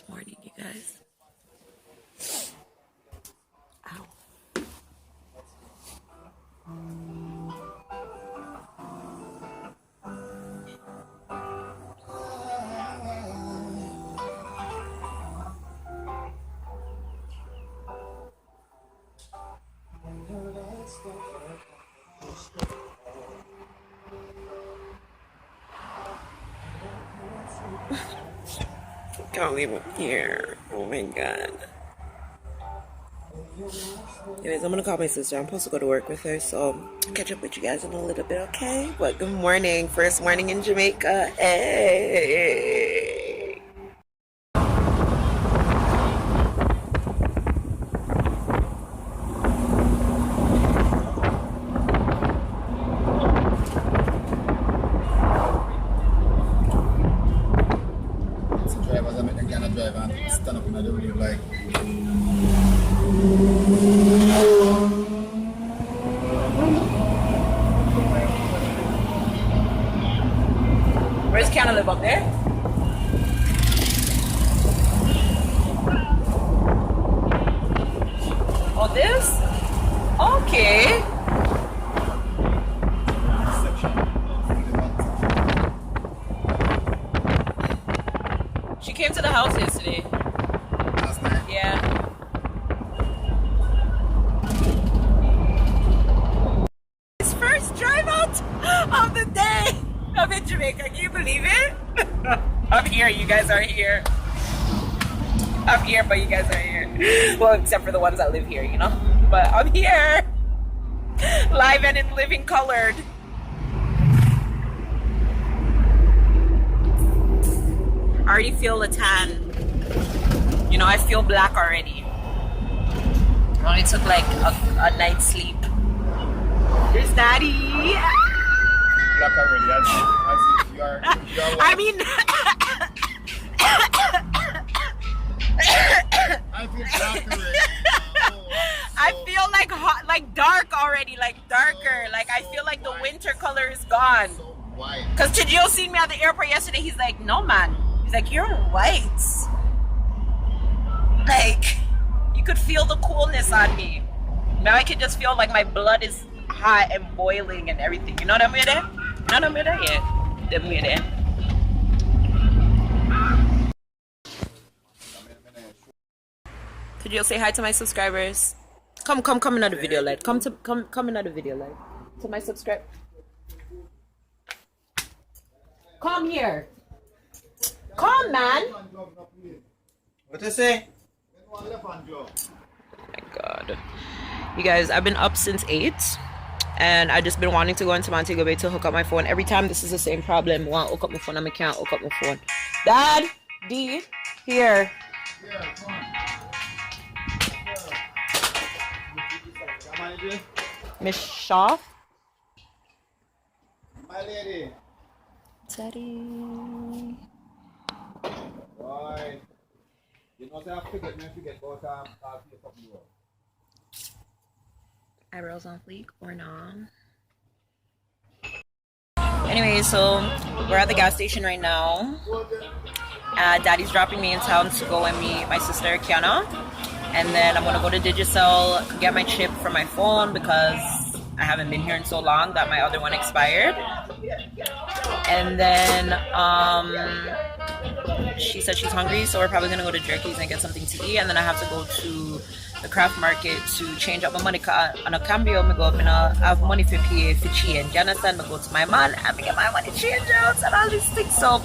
morning, you guys. Ow. Can't leave him here. Oh my god. Anyways, I'm gonna call my sister. I'm supposed to go to work with her, so I'll catch up with you guys in a little bit, okay? But good morning. First morning in Jamaica. Hey. Stand up in the room like where's Kiana live up there? Oh, this? Okay. She came to the house yesterday. last night. Yeah. His first drive out of the day. I'm in Jamaica. Can you believe it? I'm here. You guys are here. I'm here, but you guys are here. Well, except for the ones that live here, you know. But I'm here. Live and in living colored. I already feel the tan. You know, I feel black already. I only took like a night's sleep. There's Daddy. Black already, as if you are I mean, I feel black already. I feel like hot, like dark already, like darker. Like I feel like the winter color is gone. So white. Cause Chijio seen me at the airport yesterday. He's like, no man. He's like, you're white. Like, you could feel the coolness on me. Now I can just feel like my blood is hot and boiling and everything. You know what I mean? You know what I mean? Yeah. Them way there. Could you say hi to my subscribers? Come in the video light. Come in the video light. To my subscribe. Come here. Come, man. What you say? Oh my god. You guys, I've been up since 8 and I just been wanting to go into Montego Bay to hook up my phone. Every time this is the same problem. I want to hook up my phone and I can't hook up my phone. Dad, D, here. Yeah, come on. Miss Shaw. My lady. Teddy. Boy. You know, I forget about Eyebrows on fleek or not? Anyway, so we're at the gas station right now. Daddy's dropping me in town to go and meet my sister Kiana, and then I'm gonna go to Digicel, get my chip for my phone because I haven't been here in so long that my other one expired. And then she said she's hungry, so we're probably gonna go to Jerkies and get something to eat, and then I have to go to the craft market to change up my money. On a cambio, I go up and I have money for pay for change. You understand? I go to my man and I get my money change out and all these things. So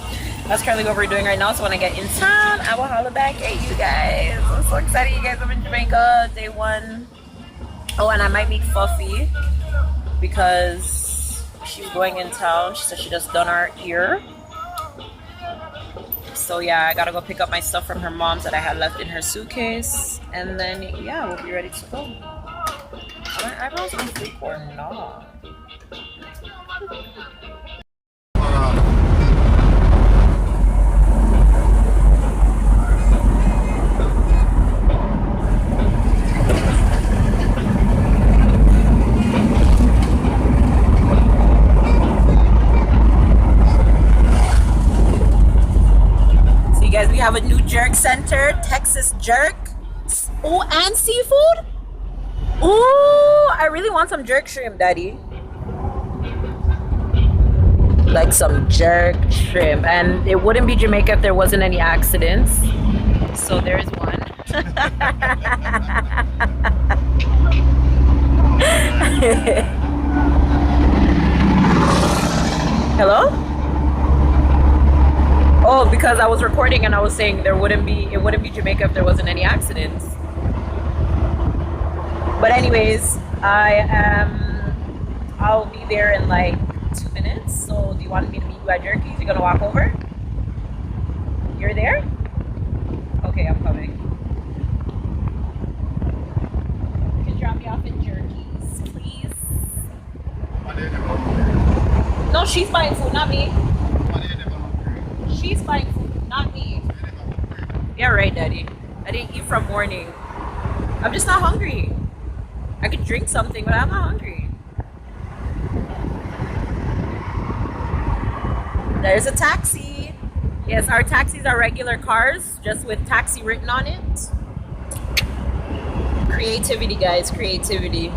that's currently what we're doing right now. So when I get in town, I will holler back at you guys. I'm so excited, you guys. I'm in Jamaica, day 1. Oh, and I might meet Fuffy because she's going in town. She said she just done her ear. So yeah, I gotta go pick up my stuff from her mom's that I had left in her suitcase, and then yeah, we'll be ready to go. Are my eyebrows on fleek or not? have a new jerk center, Texas jerk. Oh, and seafood. Oh, I really want some jerk shrimp, Daddy. Like some jerk shrimp, and it wouldn't be Jamaica if there wasn't any accidents. So there's one. Hello? Oh, because I was recording and I was saying it wouldn't be Jamaica if there wasn't any accidents. But anyways, I'll be there in like 2 minutes. So do you want me to meet you at Jerkies? You're gonna walk over? You're there? Okay, I'm coming. You can drop me off in Jerkies, please. No, she's buying food, not me. She's buying food, not me. Yeah, right, Daddy. I didn't eat from morning. I'm just not hungry. I could drink something, but I'm not hungry. There's a taxi. Yes, our taxis are regular cars, just with taxi written on it. Creativity, guys, creativity.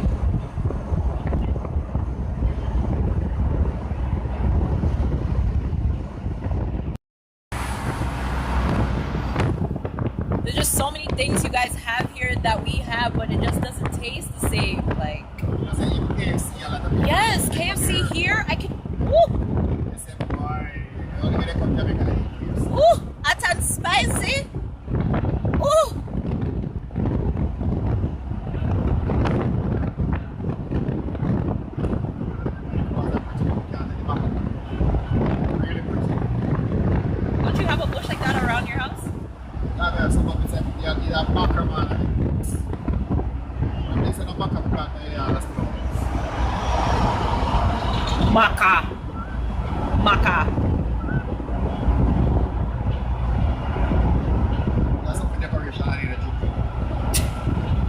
There's just so many things you guys have here that we have, but it just doesn't taste the same. Like, yes, KFC here, I can. Woo! Ooh, hot and spicy. Ooh. Don't you have a bush like that around your house? Maca. Maca.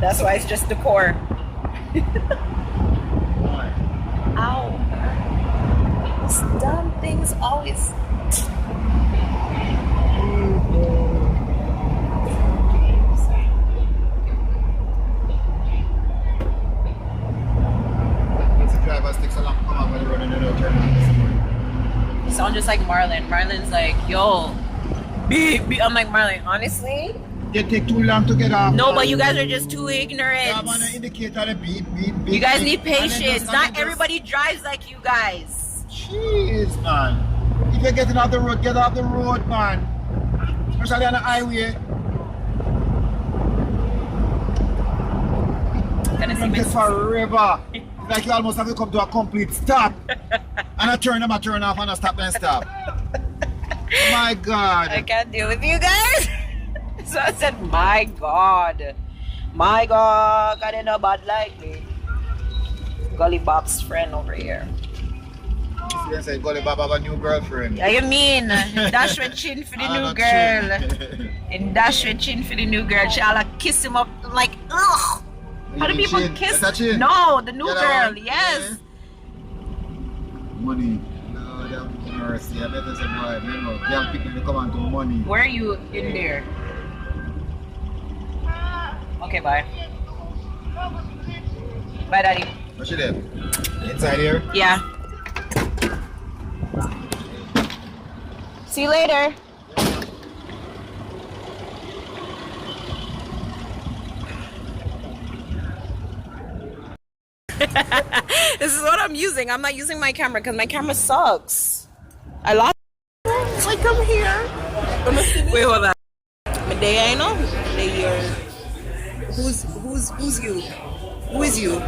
That's why it's just decor. Ow. These dumb things always. You sound just like Marlon. Marlon's like, yo, beep, beep. I'm like, Marlon, honestly? It take too long to get off. No, but you guys are just too ignorant. Yeah, man, the indicator, beep, beep, beep. You guys need patience. Not everybody drives like you guys. Jeez, man. If you're getting off the road, get off the road, man. Especially on the highway. Gonna see You my take forever. Like you almost have to come to a complete stop. And I turn them, I turn off, and I stop, then stop. My God. I can't deal with you guys. So I said, my God. My God. Got nobody like me. Gully Bob's friend over here. You say Gully Bob have a new girlfriend. Yeah, you mean? Dash with chin for the new girl. And dash with chin for the new girl. She'll kiss him up like, ugh. How do people kiss? No, the new girl. Yes. Money. No, that mercy. I better say, boy, you know, young people to come on to money. Where are you in there? Okay, bye. Bye, Daddy. What's she there? Inside here? Yeah. See you later. This is what I'm using. I'm not using my camera because my camera sucks. I lost it. Like, I'm here. Wait, hold on. My day, I know. Day here. Who's you? Who is you?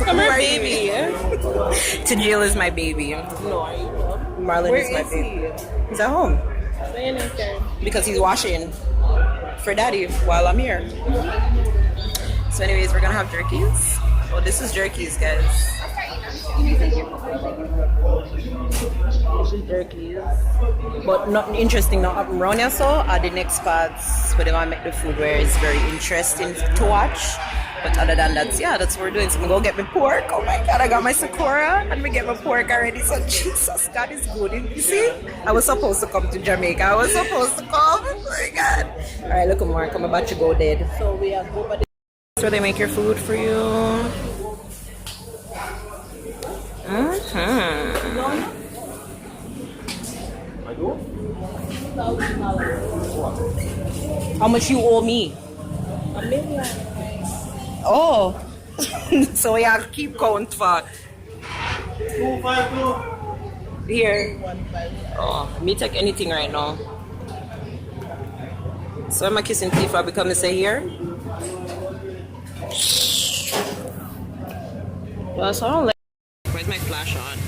I'm her baby. Tajil is my baby. No, are you? Marlon is my baby. He's at home. Because he's washing for Daddy while I'm here. So anyways, we're gonna have jerkies. Oh, this is jerkies, guys. This is jerkies. But not interesting now. Up around here, so are the next parts where they're gonna make the food where it's very interesting to watch. But other than that, yeah, that's what we're doing. So I'm gonna go get my pork. Oh my god, I got my Sakura and we get my pork already. So Jesus, God is good. You see? I was supposed to come to Jamaica. I was supposed to come. Oh my god. Alright, look at Mark. I'm about to go dead. So we are over there. That's where they make your food for you. How much you owe me? $1 million. Oh. So we have to keep count for 252. here. Oh, me take anything right now. So I'm a kissing teeth I become to say here. Well, so I don't like. Where's my flash on?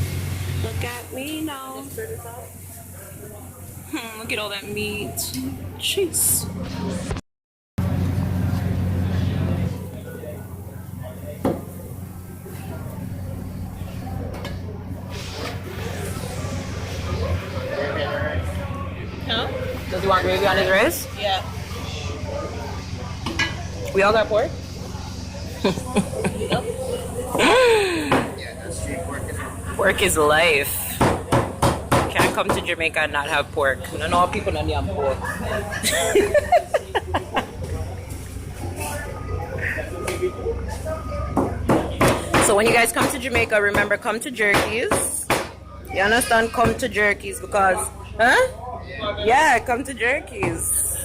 Look at me now. Look at all that meat. Jeez. Huh? Does he want gravy on his rice? Yeah. We all got pork? Pork is life. Can't come to Jamaica and not have pork. None of people don't have pork. So when you guys come to Jamaica, remember, come to Jerkies. You understand? Come to Jerkies because, huh? Yeah, come to Jerkies.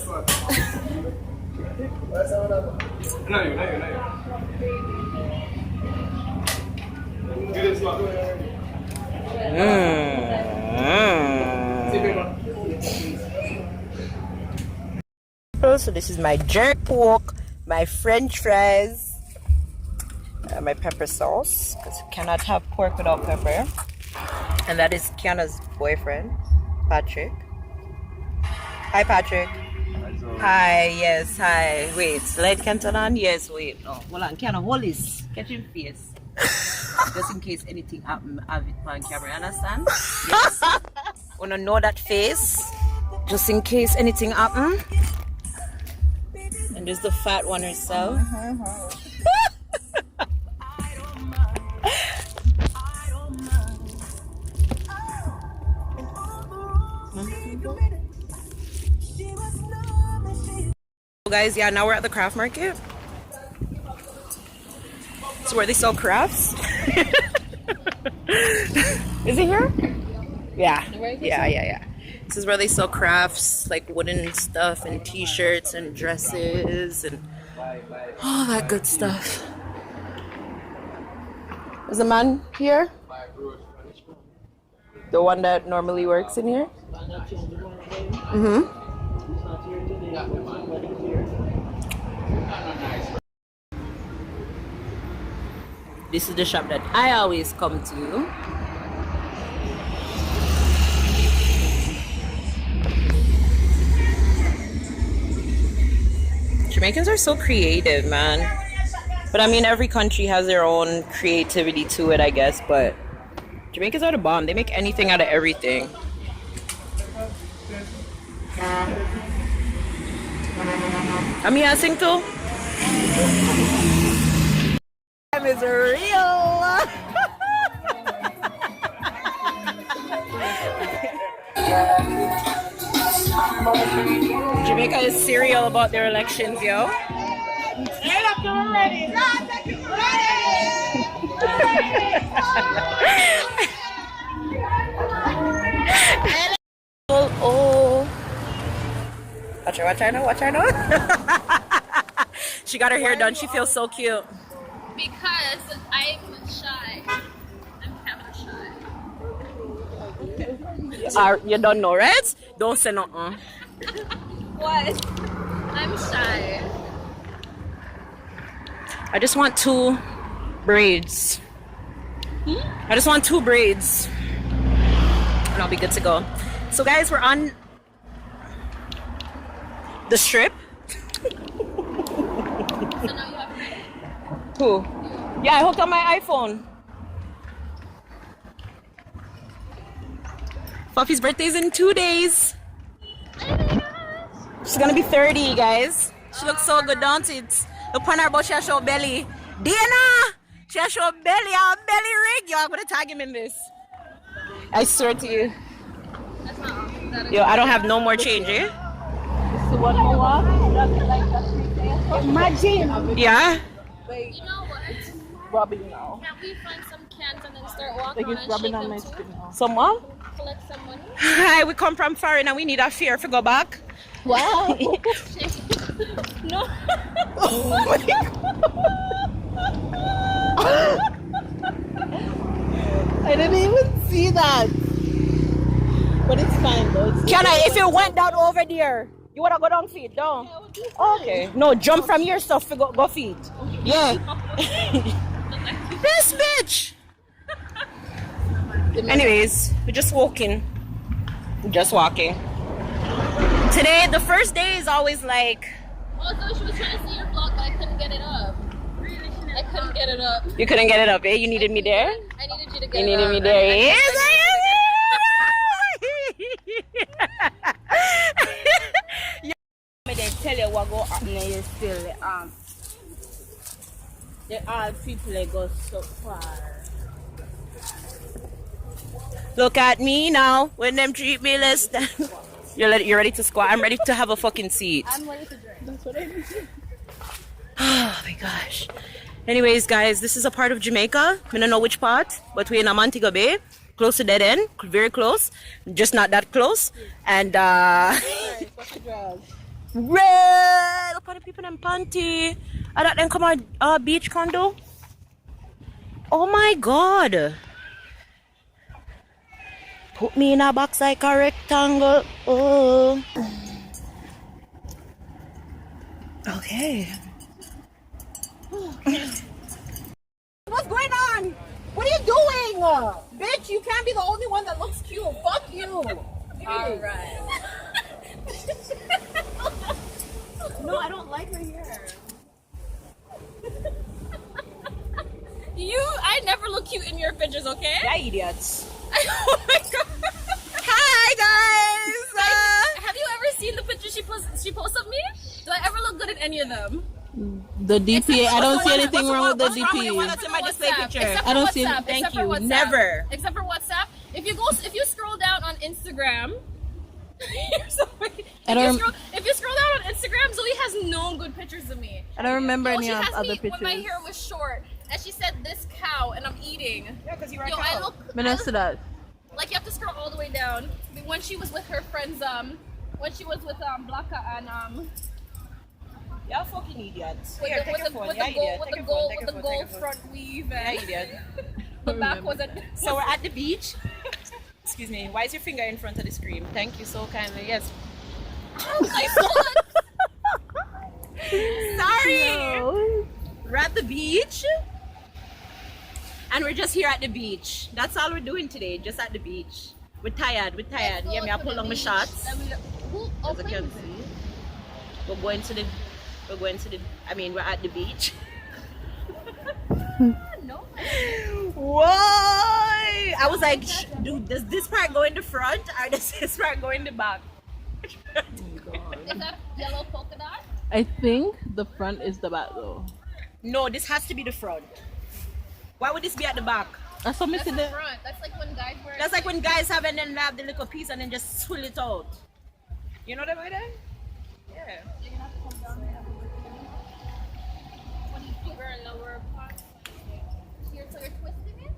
So this is my jerk pork, my French fries, my pepper sauce, because you cannot have pork without pepper. And that is Kiana's boyfriend, Patrick. Hi, Patrick. Hi, yes, hi. Wait, light can turn on? Yes, wait. No, hold on. Kiana, hold this. Catch him face. Just in case anything happen, have it on camera. Understand? Yes. Wanna know that face? Just in case anything happen. And there's the fat one herself. So guys, yeah, now we're at the craft market. It's where they sell crafts. Is it here? Yeah. Yeah. This is where they sell crafts, like wooden stuff and t-shirts and dresses and all that good stuff. Is the man here? The one that normally works in here? This is the shop that I always come to. Jamaicans are so creative, man. But I mean, every country has their own creativity to it, I guess. But Jamaicans are the bomb. They make anything out of everything. I'm here sing too. Time is real. Jamaica is serial about their elections, yo. Ready. Oh. Watch her now. She got her hair done. She feels so cute. Because I'm shy. I'm kind of shy. You don't know, right? Don't say nothing. What? I'm shy. I just want 2 braids. I just want 2 braids. And I'll be good to go. So guys, we're on the strip. So now you have Who? Yeah, I hooked on my iPhone. Fluffy's birthday's in 2 days. She's gonna be 30, guys. She looks so good, don't it? Look on her, but she show belly. Dana! She show belly, a belly rig. Yo, I'm gonna tag him in this. I swear to you. That's not that Yo, I don't have no more change, eh? So what more? Imagine. Yeah? You know what? Rubbing now. Can't we find some cans and then start walking Like around it's and rubbing shake on them my too? skin now. Someone? Collect some money. Hi, we come from foreign and we need a fare to go back. Wow. No. I didn't even see that. But it's fine though. It's Can I, if you went down over there, you wanna go down feet, down? Okay. No, jump from your stuff to go feet. Yeah. This bitch! Anyways, we're just walking. Just walking. Today, the first day is always like... Also, she was trying to see your vlog, but I couldn't get it up. I couldn't get it up. You couldn't get it up, eh? You needed me there? I needed you to get You it needed up. me there. Yes, They tell you what go happen and you still the all people they go so far. Look at me now when them treat me less than... You're ready to squat? I'm ready to have a fucking seat. I'm ready to drink. That's what I mean. Oh my gosh. Anyways, guys, this is a part of Jamaica. I don't know which part, but we're in Montego Bay, close to Dead End, very close, just not that close. And red. Look at the people in panty. I thought them come on beach condo. Oh my god. Put me in a box like a rectangle. Oh. Okay. What's going on? What are you doing? Bitch, you can't be the only one that looks cute. Fuck you. Alright. No, I don't like her hair. I never look cute in your pictures, okay? Yeah, idiots. Oh my god. Hi guys. Have you ever seen the picture she posts of me? Do I ever look good in any of them? The DP, I don't see anything wrong with the What's wrong with the one DP. that's in my display WhatsApp, picture? except I don't for see- WhatsApp, thank except for you. WhatsApp. Never. Except for WhatsApp. If you scroll down on Instagram, I don't- if you scroll down on Instagram, Zoe has no good pictures of me. I don't remember Yo, any she has other me when my pictures. hair was short, and she said this cow, and I'm eating. Yeah, because you were a Yo, cow. I look that. like you have to scroll all the way down. When she was with her friends, when she was with Blacka and Y'all fucking idiots. with Here, the, take with your the, phone. with Yeah, the gold, idiot. with Take the your phone, gold, take with your the phone, gold take your phone. front weave, Yeah, and idiot. the back was at. So we're at the beach. Excuse me. Why is your finger in front of the screen? Thank you so kindly. Yes. I thought. Sorry. We're at the beach. And we're just here at the beach. That's all we're doing today. Just at the beach. We're tired. We're tired. Yeah, me I pull on my shots. As you can see. We're going to the we're at the beach. No. Why? I was like, dude, does this part go in the front or does this part go in the back? Is that yellow polka dot? I think the front is the back though. No, this has to be the front. Why would this be at the back? That's what That's missing the there. front. That's like when guys wear. That's like when guys have and then they have the little piece and then just swill it out. You know what I mean? Yeah. You're gonna have to come down there. When you wear a lower part. Here, so you're twisting it.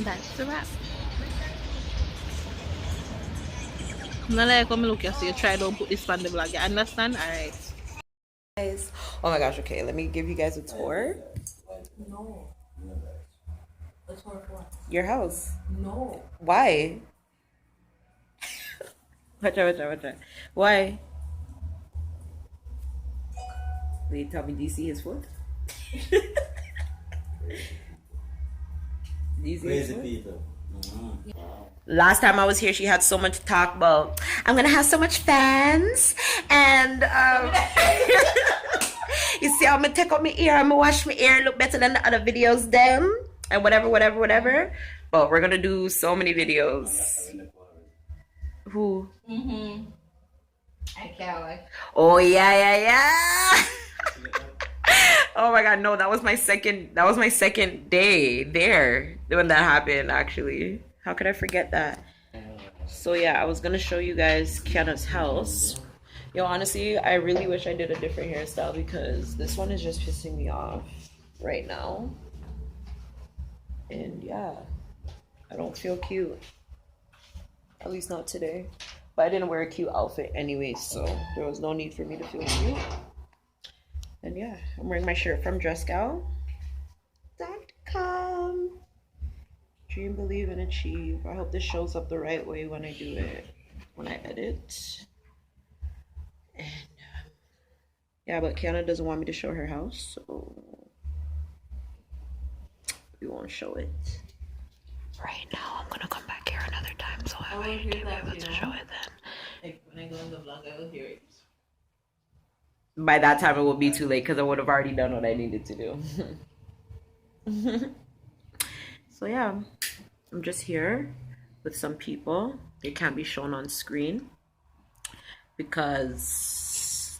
That's the wrap. Not like come look, you see, you try don't put this on the vlog. You understand? Alright. Guys. Oh my gosh, okay, let me give you guys a tour. No. A tour of what? Your house. No. Why? Watch out. Why? Wait, tell me, do you see his foot? Do you see his Crazy foot? people. Last time I was here, she had so much to talk about. I'm gonna have so much fans, and you see, I'm gonna take out my ear, I'm gonna wash my ear, look better than the other videos, them, and whatever. But we're gonna do so many videos. Who? I can't like. Oh yeah. Oh my god, no, that was my second day there when that happened actually. How could I forget that? So yeah, I was gonna show you guys Kiana's house. Yo, honestly, I really wish I did a different hairstyle because this one is just pissing me off right now. And yeah, I don't feel cute. At least not today. But I didn't wear a cute outfit anyway, so there was no need for me to feel cute. And yeah, I'm wearing my shirt from dressgal.com. Dream, believe, and achieve. I hope this shows up the right way when I do it, when I edit. And yeah, but Kiana doesn't want me to show her house, so we won't show it. Right now, I'm gonna come back here another time, so I might be able to show it then. Like when I go in the vlog, I will hear it. By that time, it will be too late because I would have already done what I needed to do. So yeah, I'm just here with some people. They can't be shown on screen because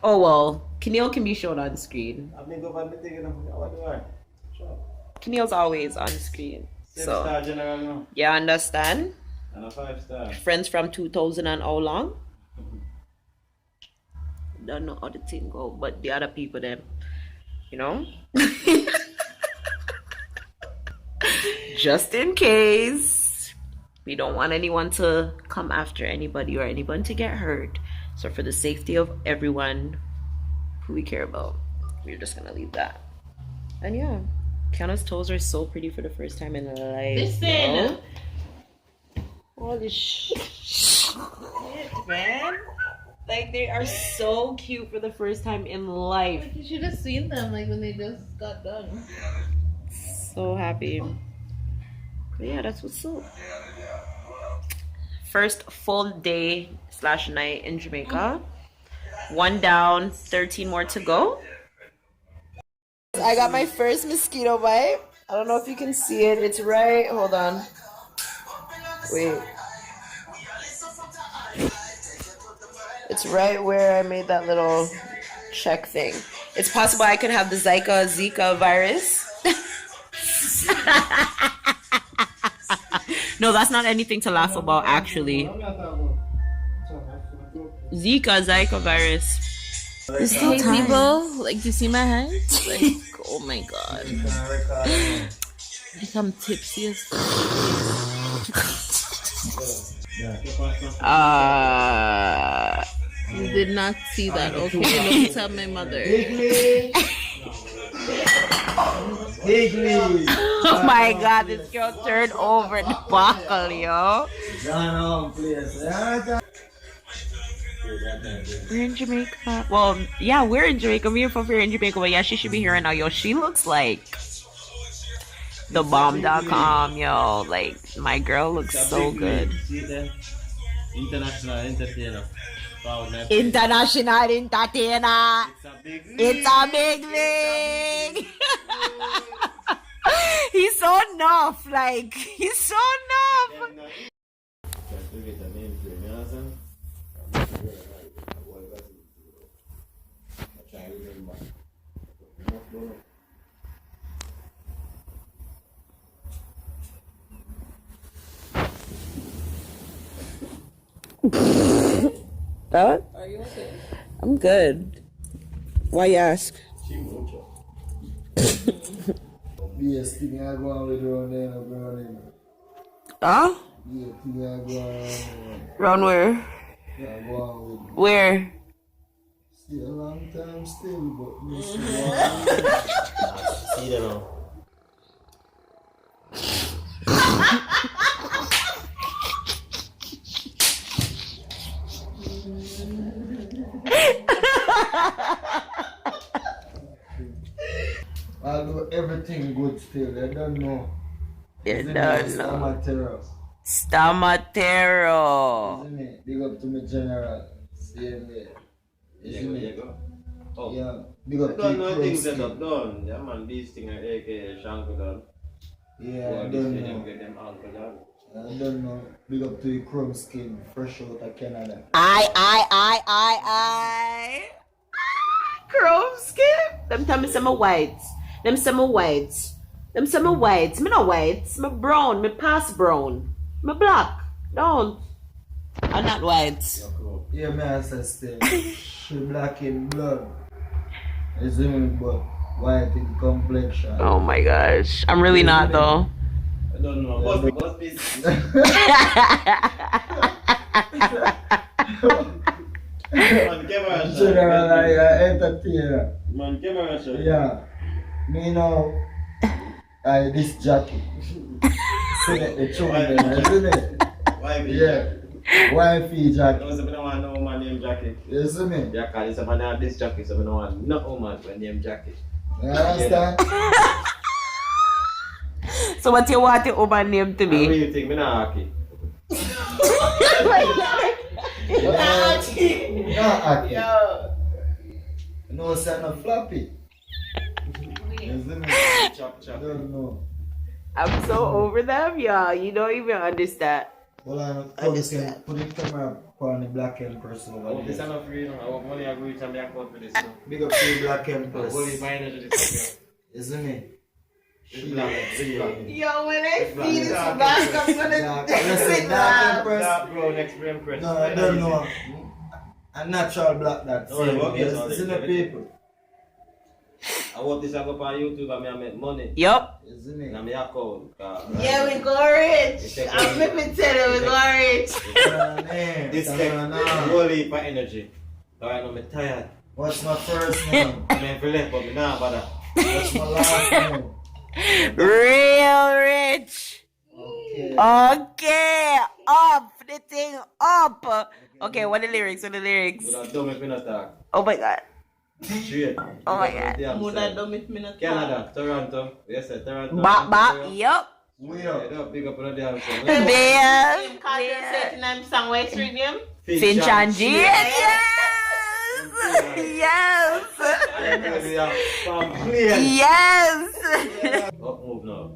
oh well, Keneal can be shown on screen. Keneal's always on screen. So yeah, understand? And a 5-star. Friends from 2000 and how long? Don't know how the thing go, but the other people them, you know. Just in case, we don't want anyone to come after anybody or anyone to get hurt. So for the safety of everyone who we care about, we're just gonna leave that. And yeah, Kiana's toes are so pretty for the first time in life. Listen, Holy shit, man. Like, they are so cute for the first time in life. like you should have seen them like when they just got done. So happy. But yeah, that's what's up. First full day / night in Jamaica. 1 down, 13 more to go. I got my first mosquito bite. I don't know if you can see it. It's right. Hold on. Wait. It's right where I made that little check thing. It's possible I could have the Zika virus. No, that's not anything to laugh about, actually. Zika virus. Hey people, like, do you see my hands? Like, oh my god. Like, I'm tipsy as You did not see that, okay? Don't tell my mother. Oh my god, this girl turned over the buckle, yo. We're in Jamaica. Well, yeah, we're in Jamaica. Me and Fufu are in Jamaica, but yeah, she should be here right now, yo. She looks like the bomb.com, yo. Like, my girl looks so good. International entertainer. International entertainer. It's a big league. He's so enough. Like, he's so enough. That? Are you okay? I'm good. Why you ask? Yes, thing I go on with around there, around there. Huh? Yeah, thing I go on. Round where? Yeah, I go on with. Where? Still a long time still, but miss See them now. I do everything good still. They don't know. You Isn't don't it? know. Stamatero. Stamatero. Isn't it? Big up to me general. Same way. Isn't it? Oh. Yeah. Big up I to don't know things you. that I've done. Yeah, man, these things are aka Shanko done. Yeah, I Go don't and know. get them uncle done. I don't know. Big up to your chrome skin, fresh out of Canada. I. Chrome skin. Them tell me some whites. Them some whites. Them some whites. Me no whites. Me brown. Me past brown. Me black. Don't. I'm not white. Yeah, my ancestor. She black in blood. You see me, but white in complexion. Oh my gosh. I'm really not though. I don't know. What's this? Man, camera shot. General, I entertainer. Man, camera shot. Yeah. Me know. This jacket. See the children, isn't it? Why be? Yeah. Wifey jacket. I don't want no woman named Jackie. You see me? Yeah, cause it's a man have this Jackie, so I don't want no woman named Jackie. You understand? So what you want your woman name to What be? do you think? Me not hockey. Not Aki. No, son of Flappy. You see me? Chop, chop. Don't know. I'm so over them, y'all. You don't even understand. Well, I just put the camera on the Black Empress I over want this there. enough for you. I want money. I agree to me account for this. No? Big up to the Black Empress. What is my energy? This You see me? It's black. It's black. Yo, when I It's see this black. back, I'm Black. gonna Listen, Black Empress. Dark brown, next brown press. No, I don't know. A natural black that. Oh, yeah, okay, You sorry. see the people. I want this to go on YouTube and I make money. Yup. You see me? In my account. Yeah, we go rich. I'm flipping tell you we go rich. This take a whole heap of energy. Alright, I'm tired. What's my first name? I'm in left, but me nah bother. What's my last name? Real rich. Okay. Okay. Up. The thing up. Okay, what the lyrics? What the lyrics? Without dumb if me not talk. Oh my god. Straight. Oh my God. Muna dumb if me not Canada, Toronto. Yes, sir, Toronto. Ba. Yup. We Yeah, are. big up on the damn song. There. Him Carter said in him song, what's your name? Finch and G. Yes. Yes. Yes. Yes. Up move now.